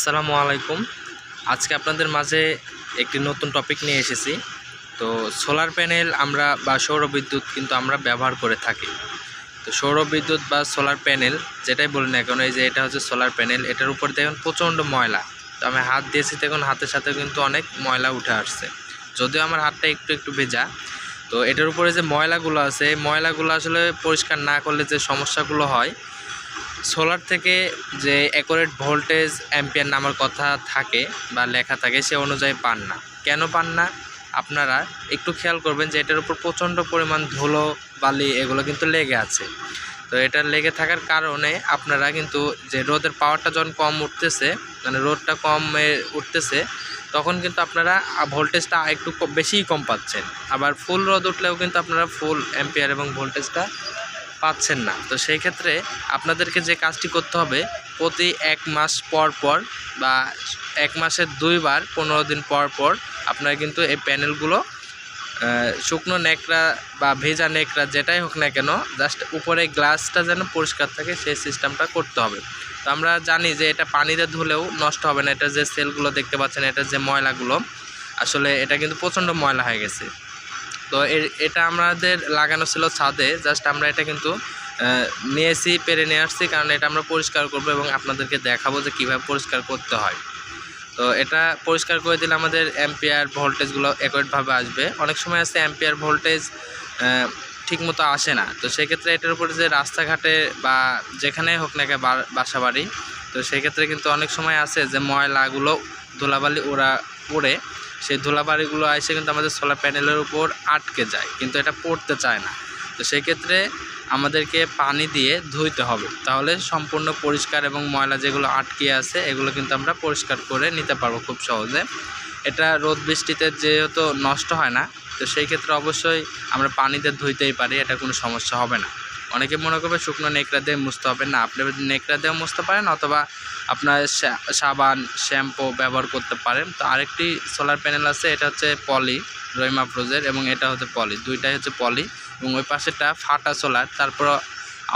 আসসালামু আলাইকুম। আজকে আপনাদের মাঝে একটি নতুন টপিক নিয়ে এসেছি। তো সোলার প্যানেল আমরা বা সৌর বিদ্যুৎ কিন্তু আমরা ব্যবহার করে থাকি। তো সৌর বিদ্যুৎ বা সোলার প্যানেল যেটাই বলি না কেন, এই যে এটা হচ্ছে সোলার প্যানেল, এটার উপর দেখুন প্রচণ্ড ময়লা। তো আমি হাত দিয়েছি, দেখুন হাতের সাথে কিন্তু অনেক ময়লা উঠে আসছে, যদিও আমার হাতটা একটু একটু ভেজা। তো এটার উপরে যে ময়লাগুলো আছে, এই ময়লাগুলো আসলে পরিষ্কার না করলে যে সমস্যাগুলো হয়, সোলার থেকে যে অ্যাকুরেট ভোল্টেজ অ্যাম্পিয়ার নামার কথা থাকে বা লেখা থাকে, সে অনুযায়ী পান না। কেন পান না? আপনারা একটু খেয়াল করবেন যে এটার উপর প্রচণ্ড পরিমাণ ধুলো বালি এগুলো কিন্তু লেগে আছে। তো এটা লেগে থাকার কারণে আপনারা কিন্তু যে রোদের পাওয়ারটা যখন কম উঠতেছে, মানে রোদটা কম উঠতেছে, তখন কিন্তু আপনারা ভোল্টেজটা একটু বেশিই কম পাচ্ছেন। আবার ফুল রোদ উঠলেও কিন্তু আপনারা ফুল অ্যাম্পিয়ার এবং ভোল্টেজটা পাচ্ছেন না। তো সেই ক্ষেত্রে আপনাদেরকে যে কাজটি করতে হবে, প্রতি 1 মাস পর পর বা 1 মাসে 2 বার 15 দিন পর পর আপনারা কিন্তু এই প্যানেলগুলো শুকনো ন্যাকড়া বা ভেজা ন্যাকড়া যেটাই হোক না কেন, জাস্ট উপরে গ্লাসটা যেন পরিষ্কার থাকে সেই সিস্টেমটা করতে হবে। তো আমরা জানি যে এটা পানিতে ধুলেও নষ্ট হবে না। এটা যে সেলগুলো দেখতে পাচ্ছেন, এটা যে ময়লাগুলো, আসলে এটা কিন্তু প্রচণ্ড ময়লা হয়ে গেছে। তো এটা আমাদের লাগানো ছিল ছাদে, জাস্ট আমরা এটা কিন্তু নিয়েছি, পেরে নিয়ে আসছি, কারণ এটা আমরা পরিষ্কার করব এবং আপনাদেরকে দেখাবো যে কীভাবে পরিষ্কার করতে হয়। তো এটা পরিষ্কার করে দিলে আমাদের অ্যাম্পিয়ার ভোল্টেজগুলো অ্যাকুরেটভাবে আসবে। অনেক সময় আছে অ্যাম্পিয়ার ভোল্টেজ ঠিকমতো আসে না। তো সেক্ষেত্রে এটার উপরে যে রাস্তাঘাটে বা যেখানেই হোক না বাসা বাড়ি, তো সেক্ষেত্রে কিন্তু অনেক সময় আছে যে ময়লাগুলো ধুলাবালি উড়ে সেই ধুলাবালিগুলো এসে কিন্তু আমাদের সোলার প্যানেলের উপর আটকে যায়, কিন্তু এটা পড়তে চায় না। তো সেক্ষেত্রে আমাদেরকে পানি দিয়ে ধুইতে হবে, তাহলে সম্পূর্ণ পরিষ্কার এবং ময়লা যেগুলো আটকে আছে এগুলো কিন্তু আমরা পরিষ্কার করে নিতে পারবো খুব সহজে। এটা রোদ বৃষ্টিতে যেহেতু নষ্ট হয় না, তো সেই ক্ষেত্রে অবশ্যই আমরা পানিতে ধুইতেই পারি, এটা কোনো সমস্যা হবে না। অনেকে মনে করবে শুকনো নেকড়া দিয়ে মুছতে হবে, না, আপনি নেকড়া দিয়েও মুছতে পারেন অথবা আপনার সাবান শ্যাম্পু ব্যবহার করতে পারেন। তো আরেকটি সোলার প্যানেল আছে, এটা হচ্ছে পলি রহিমা প্রোজের, এবং এটা হচ্ছে পলি, দুইটাই হচ্ছে পলি। এবং ওই পাশেটা ফাটা সোলার, তারপর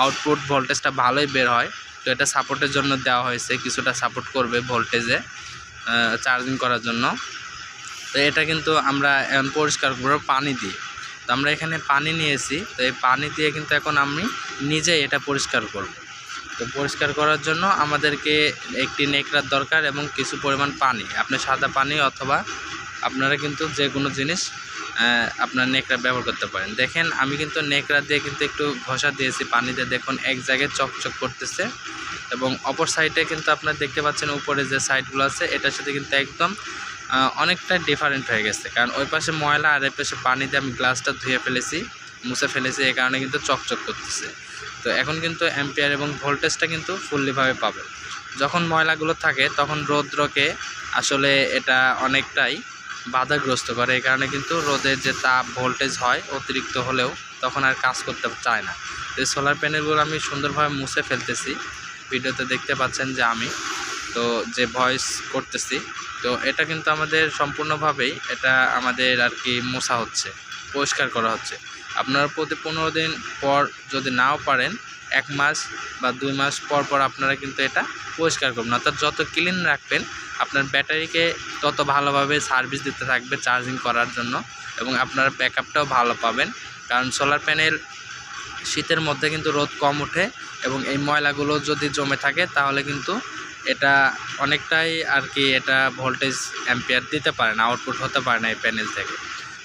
আউটপুট ভোল্টেজটা ভালোই বের হয়। তো এটা সাপোর্টের জন্য দেওয়া হয়েছে, কিছুটা সাপোর্ট করবে ভোল্টেজে চার্জিং করার জন্য। তো এটা কিন্তু আমরা এখন পরিষ্কার করবো পানি দিয়ে। তো আমরা এখানে পানি নিয়েছি, তো এই পানি দিয়ে কিন্তু এখন আমি নিজেই এটা পরিষ্কার করব। তো পরিষ্কার করার জন্য আমাদেরকে একটি নেকড়ার দরকার এবং কিছু পরিমাণ পানি, আপনি সাদা পানি অথবা আপনারা কিন্তু যে কোনো জিনিস আপনার নেকড়া ব্যবহার করতে পারেন। দেখেন আমি কিন্তু নেকড়া দিয়ে কিন্তু একটু ঘষা দিয়েছি পানিতে, দেখুন এক জায়গায় চকচক করতেছে, এবং অপর সাইডে কিন্তু আপনারা দেখতে পাচ্ছেন উপরে যে সাইডগুলো আছে এটার সাথে কিন্তু একদম অনেকটা ডিফারেন্ট হয়ে গেছে, কারণ ওই পাশে ময়লা আর এই পাশে পানি দিয়ে আমি গ্লাসটা ধুয়ে ফেলেছি, মুছে ফেলেছি, এই কারণে কিন্তু চকচক করতেছে। তো এখন কিন্তু অ্যাম্পিয়ার এবং ভোল্টেজটা কিন্তু ফুললিভাবে পাবে। যখন ময়লাগুলো থাকে তখন রৌদ্রকে আসলে এটা অনেকটাই বাধাগ্রস্ত করে, এই কারণে কিন্তু রোদের যে তাপ ভোল্টেজ হয় অতিরিক্ত হলেও তখন আর কাজ করতে চায় না। এই সোলার প্যানেলগুলো আমি সুন্দরভাবে মুছে ফেলতেছি, ভিডিওতে দেখতে পাচ্ছেন যে আমি তো যে ভয়েস করতেছি। তো এটা কিন্তু আমাদের সম্পূর্ণভাবেই এটা আমাদের আর কি মোছা হচ্ছে, পরিষ্কার করা হচ্ছে। আপনারা প্রতি 15 দিন পর যদি নাও পারেন, 1 মাস বা 2 মাস পর পর আপনারা কিন্তু এটা পরিষ্কার করবেন। অর্থাৎ যত ক্লিন রাখবেন আপনার ব্যাটারিকে তত ভালোভাবে সার্ভিস দিতে থাকবে চার্জিং করার জন্য, এবং আপনার ব্যাকআপটাও ভালো পাবেন। কারণ সোলার প্যানেল শীতের মধ্যে কিন্তু রোদ কম ওঠে, এবং এই ময়লাগুলো যদি জমে থাকে তাহলে কিন্তু এটা অনেকটাই আর কি এটা ভোল্টেজ অ্যাম্পিয়ার দিতে পারে না, আউটপুট হতে পারে না এই প্যানেল থেকে।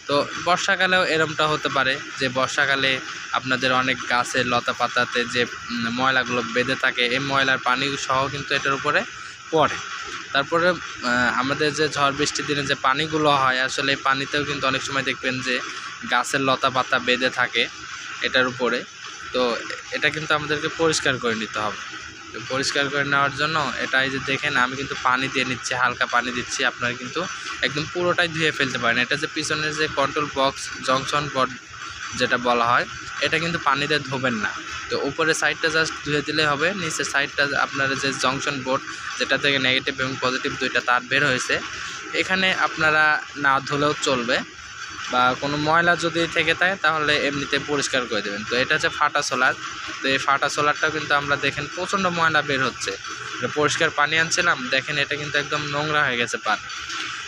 তো বর্ষাকালেও এরমটা হতে পারে যে বর্ষাকালে আপনাদের অনেক গাছের লতা পাতাতে যে ময়লাগুলো বেঁধে থাকে, এই ময়লার পানি সহ কিন্তু এটার উপরে পড়ে। তারপরে আমাদের যে ঝড় বৃষ্টির দিনে যে পানিগুলো হয়, আসলে এই পানিতেও কিন্তু অনেক সময় দেখবেন যে গাছের লতা পাতা বেঁধে থাকে এটার উপরে। তো এটা কিন্তু আমাদেরকে পরিষ্কার করে নিতে হবে। তো পরিষ্কার করে নেওয়ার জন্য এটাই যে দেখেন আমি কিন্তু পানি দিয়ে নিচ্ছি, হালকা পানি দিচ্ছি, আপনারা কিন্তু একদম পুরোটাই ধুয়ে ফেলতে পারেন। এটা যে পিছনের যে কন্ট্রোল বক্স জংশন বোর্ড যেটা বলা হয়, এটা কিন্তু পানিতে ধোবেন না। তো উপরে সাইডটা জাস্ট ধুয়ে দিলে হবে, নিচের সাইডটা আপনার যে জংশন বোর্ড যেটা থেকে নেগেটিভ এবং পজিটিভ দুইটা তার বের হয়েছে, এখানে আপনারা না ধুলেও চলবে। বা কোনো ময়লা যদি থেকে থাকে তাহলে এমনিতে পরিষ্কার করে দেবেন। তো এটা হচ্ছে ফাটা সোলার। তো এই ফাটা সোলারটাও কিন্তু আমরা দেখেন প্রচণ্ড ময়লা বের হচ্ছে। পরিষ্কার পানি আনছিলাম, দেখেন এটা কিন্তু একদম নোংরা হয়ে গেছে পানি।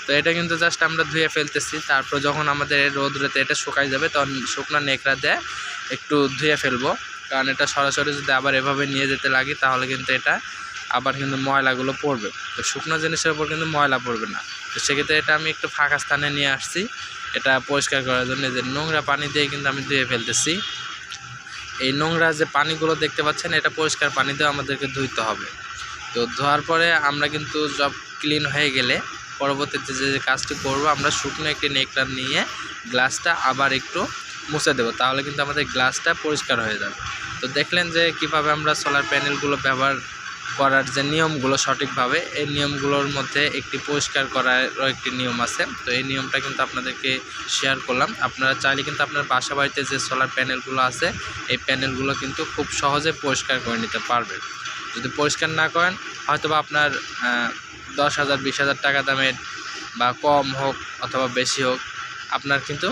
তো এটা কিন্তু জাস্ট আমরা ধুয়ে ফেলতেছি, তারপর যখন আমাদের রোদ্রেতে এটা শুকাই যাবে তখন শুকনো নেকড়া দিয়ে একটু ধুয়ে ফেলবো, কারণ এটা সরাসরি যদি আবার এভাবে নিয়ে যেতে লাগে তাহলে কিন্তু এটা আবার কিন্তু ময়লাগুলো পড়বে। তো শুকনো জিনিসের উপর কিন্তু ময়লা পড়বে না। তো সেক্ষেত্রে এটা আমি একটু ফাঁকা স্থানে নিয়ে আসছি এটা পরিষ্কার করার জন্য। যে নোংরা পানি দিয়ে কিন্তু আমি ধুয়ে ফেলতেছি। এই নোংরা যে পানিগুলো দেখতে পাচ্ছেন এটা পরিষ্কার পানি দিয়ে আমাদেরকে ধুইতে হবে। তো ধোয়ার পরে আমরা কিন্তু সব ক্লিন হয়ে গেলে পরবর্তীতে যে কাজটি করব, আমরা শুকনো একটি নেকড়া নিয়ে গ্লাসটা আবার একটু মুছে দেবো, তাহলে কিন্তু আমাদের গ্লাসটা পরিষ্কার হয়ে যাবে। তো দেখলেন যে কিভাবে আমরা সোলার প্যানেলগুলো ব্যবহার করার যে নিয়মগুলো সঠিকভাবে, এই নিয়মগুলোর মধ্যে একটি পরিষ্কার করারও একটি নিয়ম আছে। তো এই নিয়মটা কিন্তু আপনাদেরকে শেয়ার করলাম। আপনারা চাইলে কিন্তু আপনার বাসা বাড়িতে যে সোলার প্যানেলগুলো আছে এই প্যানেলগুলো কিন্তু খুব সহজে পরিষ্কার করে নিতে পারবেন। যদি পরিষ্কার না করেন হয়তোবা আপনার 10,000 20,000 টাকা দামের বা কম হোক অথবা বেশি হোক আপনার কিন্তু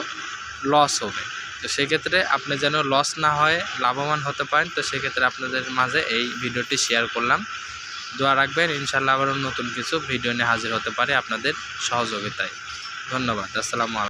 লস হবে। তো সেক্ষেত্রে আপনি যেন লস না হয় লাভবান হতে পারেন, তো সেক্ষেত্রে আপনাদের মাঝে এই ভিডিওটি শেয়ার করলাম। দোয়া রাখবেন, ইনশাআল্লাহ আবারও নতুন কিছু ভিডিও নিয়ে হাজির হতে পারে আপনাদের সহযোগিতায়। ধন্যবাদ। আসসালামু আলাইকুম।